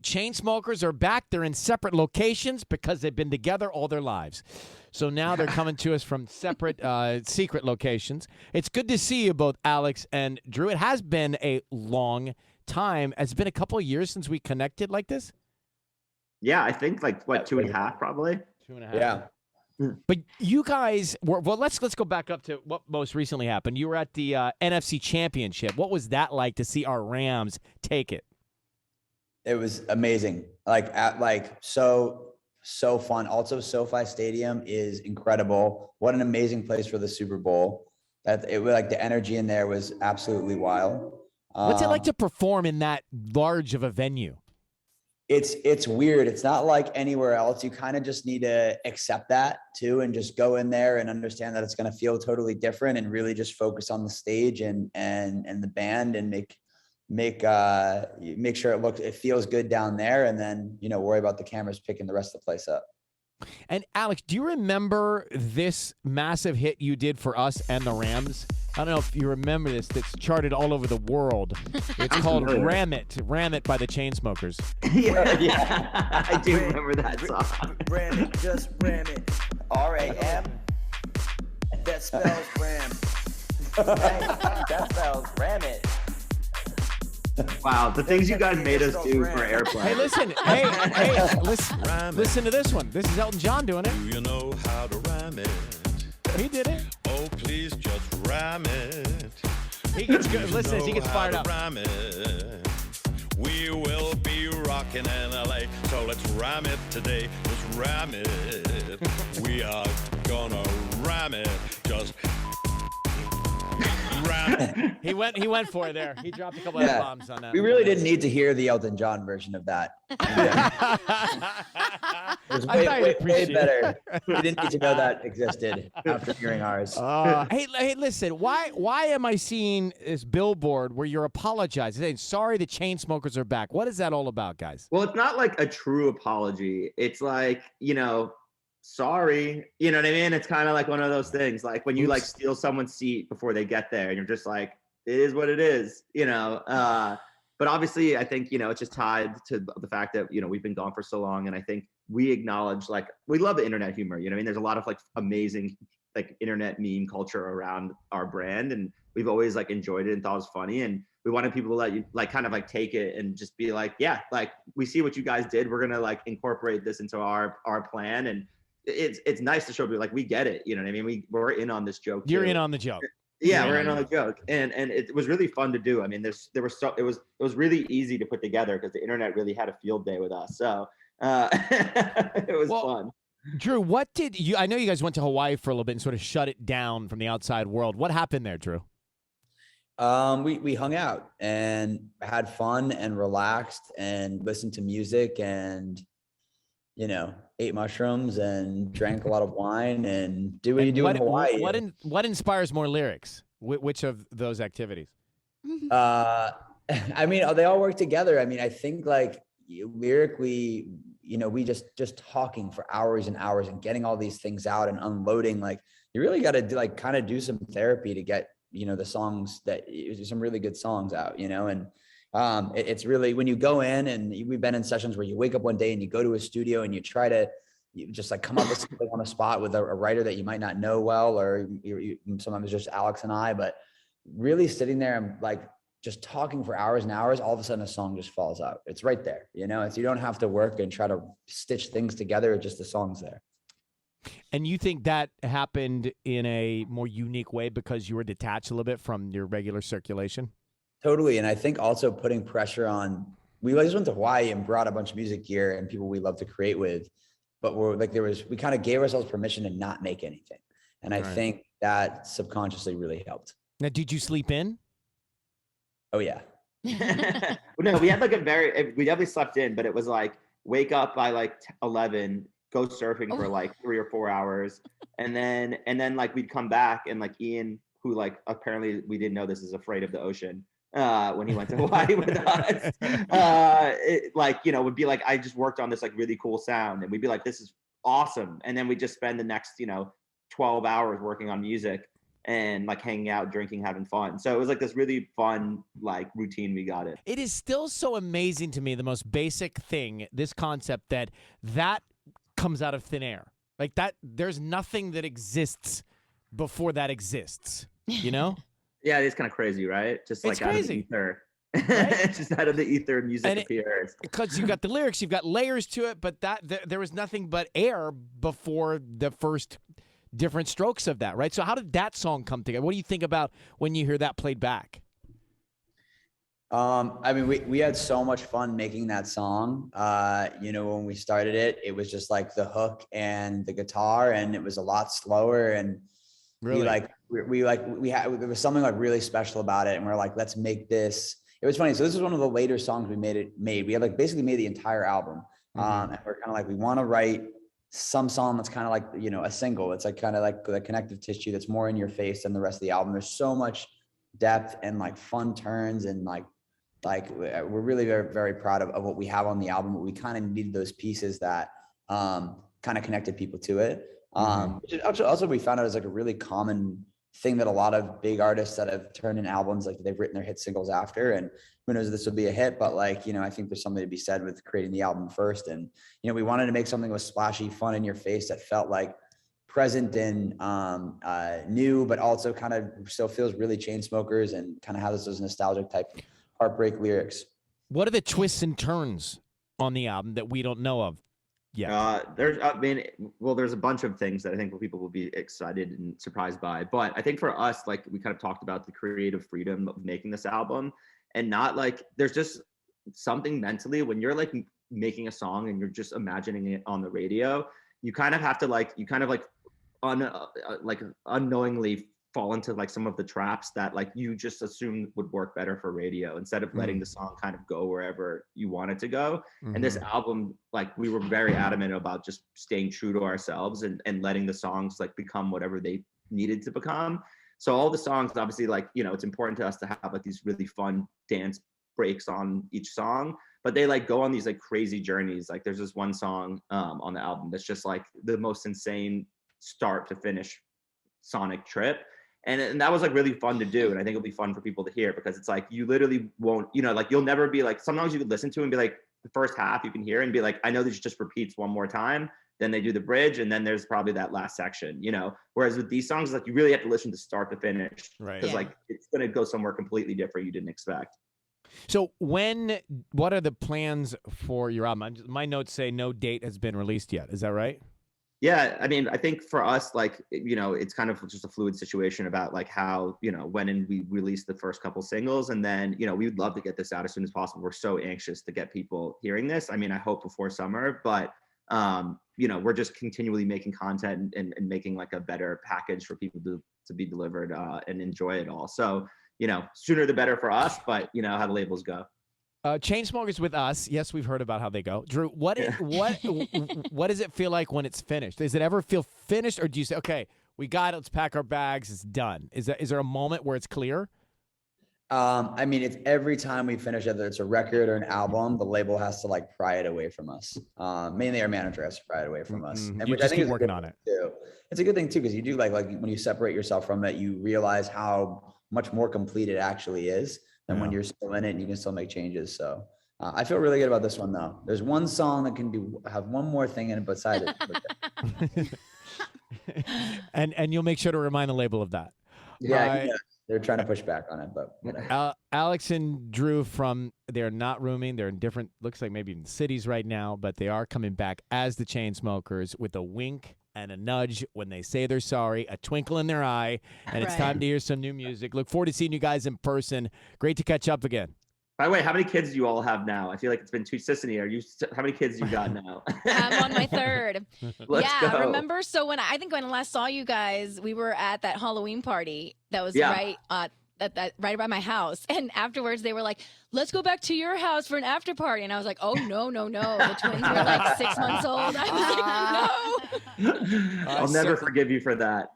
Chainsmokers are back. They're in separate locations because they've been together all their lives. So now they're coming to us from separate, secret locations. It's good to see you both, Alex and Drew. It has been a long time. It's been a couple of years since we connected like this. Yeah, I think like what, 2.5 probably. 2.5. Yeah. But you guys were, well, let's go back up to what most recently happened. You were at the NFC Championship. What was that like to see our Rams take it? It was amazing. So fun. Also, SoFi Stadium is incredible. What an amazing place for the Super Bowl. The energy in there was absolutely wild. What's it like to perform in that large of a venue? It's weird. It's not like anywhere else. You kind of just need to accept that too, and just go in there and understand that it's going to feel totally different, and really just focus on the stage and the band, and make sure it feels good down there, and then worry about the cameras picking the rest of the place up. And Alex, do you remember this massive hit you did for us and the Rams? I don't know if you remember this. That's charted all over the world. It's called Ram It. Ram It by the Chainsmokers. Yeah. I do remember that song. Ram it, just ram it. R-A-M. That spells ram. That spells ram it. Wow, the things you guys made us do for airplane. Hey, listen. Listen to this one. This is Elton John doing it. Do you know how to rhyme it? He did it. Oh, please just rhyme it. He gets good. Listen, he gets fired up. Rhyme it. We will be rocking in LA, so let's rhyme it today. Just rhyme it. We are gonna rhyme it. Just rhyme it. He went for it there. He dropped a couple of bombs on that. We really didn't need to hear the Elton John version of that. It was way better. We didn't need to know that existed after hearing ours. Hey, listen. Why am I seeing this billboard where you're apologizing, saying sorry the Chainsmokers are back? What is that all about, guys? Well, it's not like a true apology. It's like, sorry. You know what I mean? It's kind of like one of those things, like when you like steal someone's seat before they get there, and you're just like, it is what it is, But obviously, I think, it's just tied to the fact that, we've been gone for so long. And I think we acknowledge, like, we love the internet humor. There's a lot of like amazing, like internet meme culture around our brand. And we've always like enjoyed it and thought it was funny. And we wanted people to let you like kind of like take it and just be like, yeah, like we see what you guys did. We're going to like incorporate this into our plan. And it's nice to show people like, we get it. You know what I mean? We're in on this joke. You're in on the joke. Yeah, we're in on the joke, and it was really fun to do. I mean, it was really easy to put together because the internet really had a field day with us. So it was fun. Drew, what did you? I know you guys went to Hawaii for a little bit and sort of shut it down from the outside world. What happened there, Drew? We hung out and had fun and relaxed and listened to music and ate mushrooms and drank a lot of wine and do what you do in Hawaii. What inspires more lyrics? Which of those activities? I mean, they all work together. I mean, I think like lyrically, we just talking for hours and hours and getting all these things out and unloading. Like you really got to like kind of do some therapy to get, the songs some really good songs out, and it's really when you go in, and we've been in sessions where you wake up one day and you go to a studio and you try to just like come up with something on the spot with a writer that you might not know well, or sometimes it's just Alex and I, but really sitting there and like just talking for hours and hours, all of a sudden a song just falls out. It's right there. It's, you don't have to work and try to stitch things together. It's just the song's there. And you think that happened in a more unique way because you were detached a little bit from your regular circulation? Totally. And I think also putting pressure on, we just went to Hawaii and brought a bunch of music gear and people we love to create with, but we kind of gave ourselves permission to not make anything. And I think that subconsciously really helped. Now, did you sleep in? Oh yeah. No, we had like we definitely slept in, but it was like wake up by like 11, go surfing for like 3 or 4 hours. And then like we'd come back and like Ian, who like apparently we didn't know this, is afraid of the ocean. When he went to Hawaii with us, would be like, I just worked on this like really cool sound, and we'd be like, this is awesome. And then we just spend the next, 12 hours working on music. and like hanging out, drinking, having fun. So it was like this really fun like routine we got in. It is still so amazing to me, the most basic thing, this concept that comes out of thin air. Like that, there's nothing that exists before that exists, you know? Yeah, it's kind of crazy, right? Just like It's out crazy. of the ether. Right? Just out of the ether, music And appears. Because you've got the lyrics, you've got layers to it, but there was nothing but air before the first different strokes of that, right? So how did that song come together? What do you think about when you hear that played back? I mean, we had so much fun making that song. When we started it, it was just like the hook and the guitar, and it was a lot slower. And Really? there was something like really special about it. And we're like, let's make this. It was funny. So this is one of the later songs we made. We had like basically made the entire album. And we're kind of like, we want to write some song that's kind of like, a single. It's like kind of like the connective tissue that's more in your face than the rest of the album. There's so much depth and like fun turns, and like we're really very, very proud of what we have on the album, but we kind of needed those pieces that kind of connected people to it. Which also we found out is like a really common thing that a lot of big artists that have turned in albums, like they've written their hit singles after, and who knows if this will be a hit, but like, I think there's something to be said with creating the album first. And, we wanted to make something that was splashy, fun in your face, that felt like present and new, but also kind of still feels really Chainsmokers and kind of has those nostalgic type heartbreak lyrics. What are the twists and turns on the album that we don't know of yet? There's a bunch of things that I think people will be excited and surprised by. But I think for us, like we kind of talked about the creative freedom of making this album, and not like there's just something mentally when you're like making a song and you're just imagining it on the radio, you kind of have to unknowingly fall into like some of the traps that like you just assume would work better for radio, instead of letting the song kind of go wherever you want it to go. And this album, like we were very adamant about just staying true to ourselves and letting the songs like become whatever they needed to become. So all the songs, obviously, like, it's important to us to have like these really fun dance breaks on each song, but they like go on these like crazy journeys. Like there's this one song on the album that's just like the most insane start to finish sonic trip. And that was like really fun to do. And I think it'll be fun for people to hear, because it's like, you literally won't, like you'll never be like, sometimes you could listen to and be like, the first half you can hear and be like, I know this just repeats one more time. Then they do the bridge, and then there's probably that last section, whereas with these songs, like you really have to listen to start to finish, Right. because like it's going to go somewhere completely different you didn't expect. So what are the plans for your album? My notes say no date has been released yet. Is that right? Yeah, I mean, I think for us, like, it's kind of just a fluid situation about like how, when we release the first couple singles, and then, we'd love to get this out as soon as possible. We're so anxious to get people hearing this. I mean, I hope before summer, but, we're just continually making content and making like a better package for people to be delivered and enjoy it all. So, sooner the better for us, but how the labels go. Chainsmokers with us. Yes, we've heard about how they go. Drew, what does it feel like when it's finished? Does it ever feel finished, or do you say, okay, we got it, let's pack our bags, it's done? Is there a moment where it's clear? I mean, it's every time we finish, whether it's a record or an album, the label has to like pry it away from us. Mainly our manager has to pry it away from us. And You which just I think keep is working on it. too. It's a good thing too, because you do like when you separate yourself from it, you realize how much more complete it actually is than when you're still in it and you can still make changes. So I feel really good about this one though. There's one song that can have one more thing in it beside it. and you'll make sure to remind the label of that. Yeah, they're trying to push back on it, but whatever. Alex and Drew they're not rooming. They're in different, looks like maybe in cities right now, but they are coming back as the Chainsmokers with a wink and a nudge when they say they're sorry, a twinkle in their eye, and it's time to hear some new music. Look forward to seeing you guys in person. Great to catch up again. By the way, how many kids do you all have now? I feel like it's been too Sissany. How many kids you got now? I'm on my third. Let's go. Remember? So when I last saw you guys, we were at that Halloween party that was right by my house, and afterwards they were like, "Let's go back to your house for an after party," and I was like, "Oh no!" The twins were like 6 months old. I was like, "No." I'll never forgive you for that.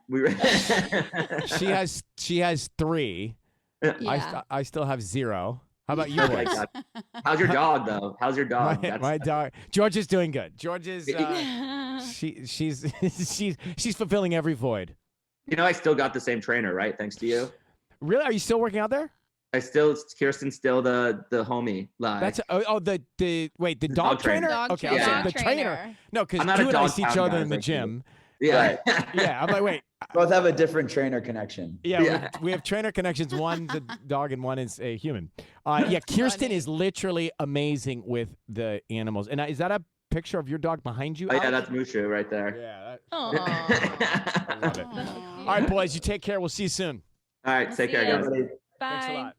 She has 3. Yeah. I still have 0. How about you Oh my boys? God. How's your dog though? How's your dog? My dog, George is doing good. George is she's fulfilling every void. You know, I still got the same trainer, right? Thanks to you. Really? Are you still working out there? Kirsten's still the homie. Like, That's the dog trainer? Okay, I was Yeah. saying the trainer. No, because I'm not a Drew and I dog see each pound other guy, in the thank you. gym. yeah. Yeah, I'm like, wait. Both have a different trainer connection. Yeah, Yeah. we have trainer connections. One's a dog and one is a human. Yeah, Kirsten funny. is literally amazing with the animals. And is that a picture of your dog behind you? Oh, yeah, Alex? that's Mushu right there. Yeah. Aw. I love it. All right, boys, you take care. We'll see you soon. All right, take care, See ya. guys. Everybody- Bye. Thanks a lot.